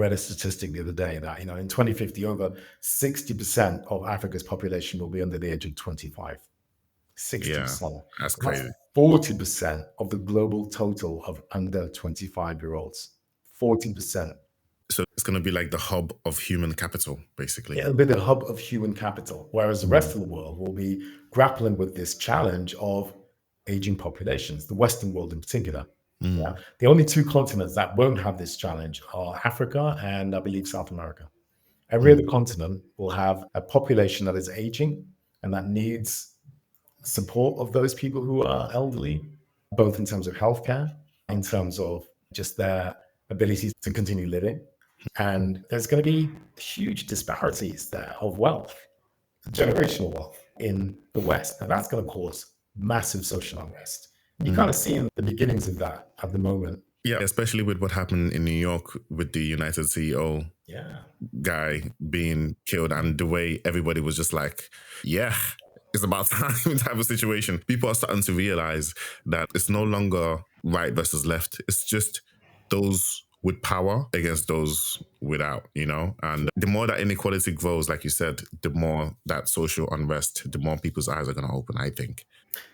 read a statistic the other day that, in 2050, over 60% of Africa's population will be under the age of 25. Yeah, 60%. that's That's crazy. 40% of the global total of under 25-year-olds. 40%. So it's going to be like the hub of human capital, basically. It'll be the hub of human capital, whereas the rest of the world will be grappling with this challenge of aging populations, the Western world in particular. Yeah. The only two continents that won't have this challenge are Africa and, I believe, South America. Every other continent will have a population that is aging and that needs support of those people who are elderly, both in terms of healthcare, in terms of just their ability to continue living. And there's going to be huge disparities there of wealth, generational wealth in the West. And that's going to cause massive social unrest. You kind of see the beginnings of that at the moment. Yeah, especially with what happened in New York with the United CEO guy being killed, and the way everybody was just like, yeah, it's about time type of situation. People are starting to realize that it's no longer right versus left. It's just those with power against those without, and the more that inequality grows, like you said, the more that social unrest, the more people's eyes are going to open, I think.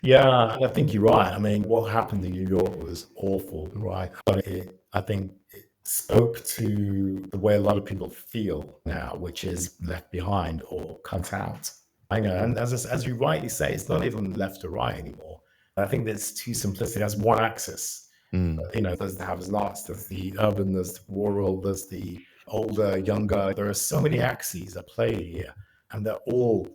Yeah, I think you're right. I mean, what happened in New York was awful, right? But I think it spoke to the way a lot of people feel now, which is left behind or cut out. I know, and as you rightly say, it's not even left or right anymore. I think that's too simplistic. It has one axis. There's the have-nots, there's the urban, there's the rural, there's the older, younger. There are so many axes at play here, and they're all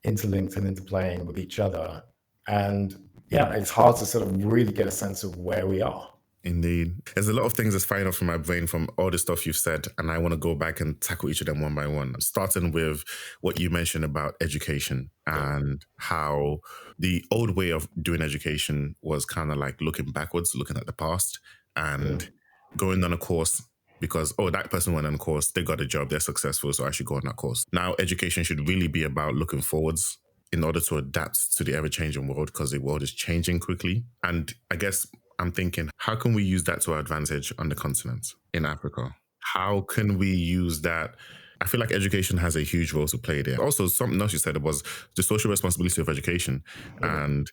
interlinked and interplaying with each other. And yeah, it's hard to sort of really get a sense of where we are. Indeed. There's a lot of things that's firing off from my brain from all the stuff you've said, and I want to go back and tackle each of them one by one. Starting with what you mentioned about education and how the old way of doing education was kind of like looking backwards, looking at the past, and going on a course because, that person went on a course, they got a job, they're successful, so I should go on that course. Now, education should really be about looking forwards in order to adapt to the ever-changing world, because the world is changing quickly. And I guess I'm thinking, how can we use that to our advantage on the continent in Africa? How can we use that? I feel like education has a huge role to play there. Also, something else you said was the social responsibility of education. And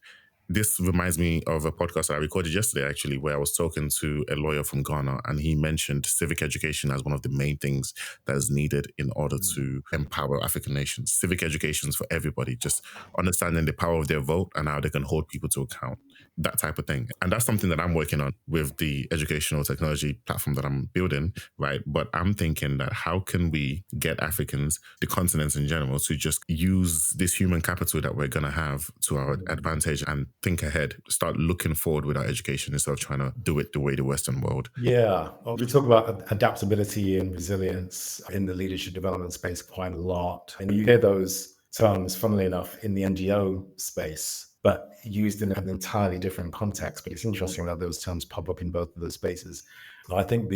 this reminds me of a podcast I recorded yesterday, actually, where I was talking to a lawyer from Ghana, and he mentioned civic education as one of the main things that is needed in order to empower African nations. Civic education is for everybody, just understanding the power of their vote and how they can hold people to account, that type of thing. And that's something that I'm working on with the educational technology platform that I'm building, right? But I'm thinking that how can we get Africans, the continents in general, to just use this human capital that we're going to have to our advantage and think ahead, start looking forward with our education instead of trying to do it the way the Western world. Yeah. Well, we talk about adaptability and resilience in the leadership development space quite a lot. And you hear those terms, funnily enough, in the NGO space, but used in an entirely different context. But it's interesting that those terms pop up in both of those spaces. I think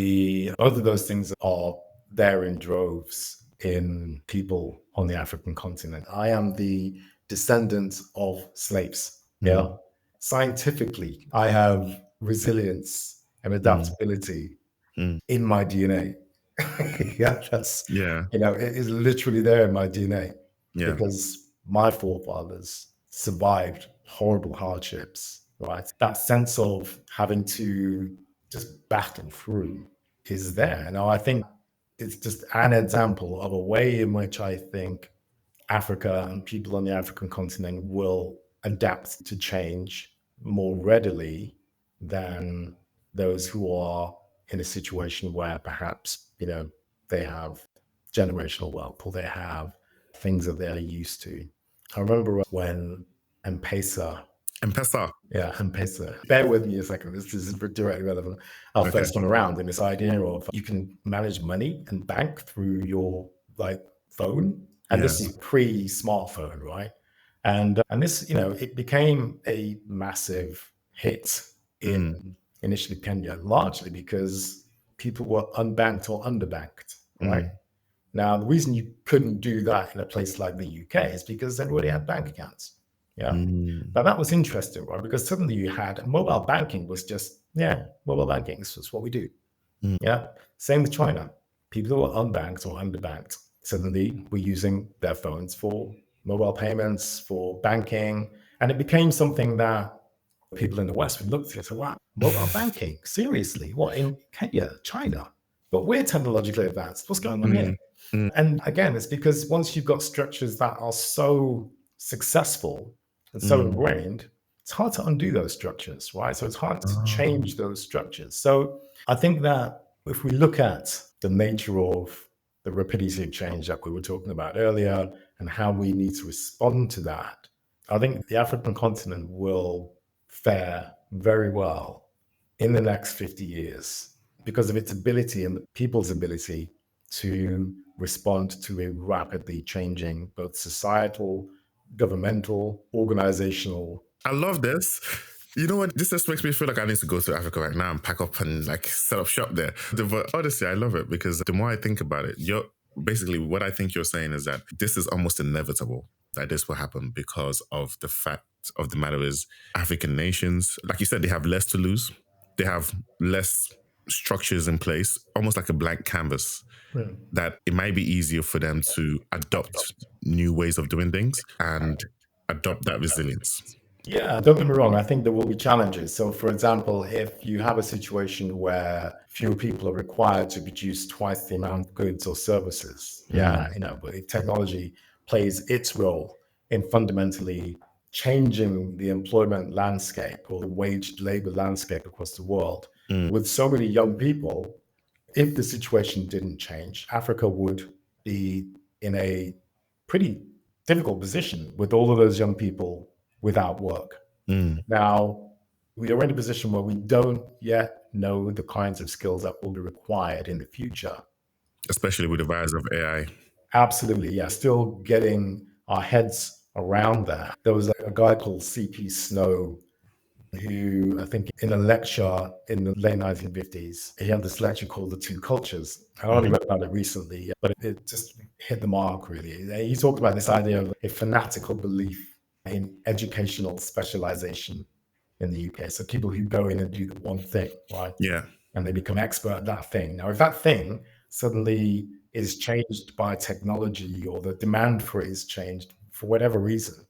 both of those things are there in droves in people on the African continent. I am the descendant of slaves. Yeah. Scientifically, I have resilience and adaptability in my DNA. It is literally there in my DNA because my forefathers survived horrible hardships, right? That sense of having to just battle through is there. Now, I think it's just an example of a way in which I think Africa and people on the African continent will adapt to change more readily than those who are in a situation where perhaps, they have generational wealth or they have things that they're used to. I remember when M-Pesa. Yeah, M-Pesa. Bear with me a second. This is directly relevant. Our first one around, and this idea of you can manage money and bank through your phone. And this is pre-smartphone, right? And this, it became a massive hit in initially Kenya, largely because people were unbanked or underbanked, right? Now, the reason you couldn't do that in a place like the UK is because everybody had bank accounts. Yeah. Now that was interesting, right? Because suddenly you had mobile banking was just, mobile banking. This is what we do. Yeah. Same with China. people who are unbanked or underbanked suddenly were using their phones for mobile payments, for banking. And it became something that people in the West would look at and say, wow, mobile banking, seriously? What, in Kenya, China? But we're technologically advanced. What's going on here? And again, it's because once you've got structures that are so successful and so ingrained, it's hard to undo those structures, right? So it's hard to change those structures. So I think that if we look at the nature of the rapidity of change that we were talking about earlier and how we need to respond to that, I think the African continent will fare very well in the next 50 years because of its ability and the people's ability to respond to a rapidly changing both societal, governmental, organizational. I love this. You know what? This just makes me feel like I need to go to Africa right now and pack up and like set up shop there. But honestly, I love it because the more I think about it, basically what I think you're saying is that this is almost inevitable that this will happen because of the fact of the matter is African nations, like you said, they have less to lose. They have less structures in place, almost like a blank canvas, that it might be easier for them to adopt new ways of doing things and adopt that resilience. Yeah, don't get me wrong. I think there will be challenges. So, for example, if you have a situation where fewer people are required to produce twice the amount of goods or services, but technology plays its role in fundamentally changing the employment landscape or the wage labor landscape across the world. With so many young people, if the situation didn't change, Africa would be in a pretty difficult position with all of those young people without work. Now, we are in a position where we don't yet know the kinds of skills that will be required in the future. Especially with the rise of AI. Absolutely, yeah. Still getting our heads around that. There was a guy called C.P. Snow who I think in a lecture in the late 1950s, he had this lecture called The Two Cultures. I only read about it recently, but it just hit the mark, really. He talked about this idea of a fanatical belief in educational specialization in the UK. So people who go in and do the one thing, right? Yeah. And they become expert at that thing. Now, if that thing suddenly is changed by technology or the demand for it is changed for whatever reason,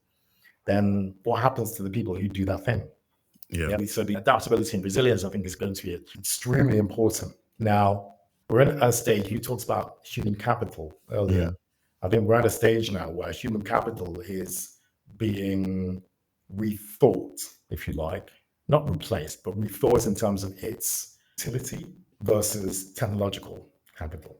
then what happens to the people who do that thing? Yeah. So the adaptability and resilience, I think, is going to be extremely important. Now, we're at a stage, you talked about human capital earlier. I think we're at a stage now where human capital is being rethought, if you like, not replaced, but rethought in terms of its utility versus technological capital.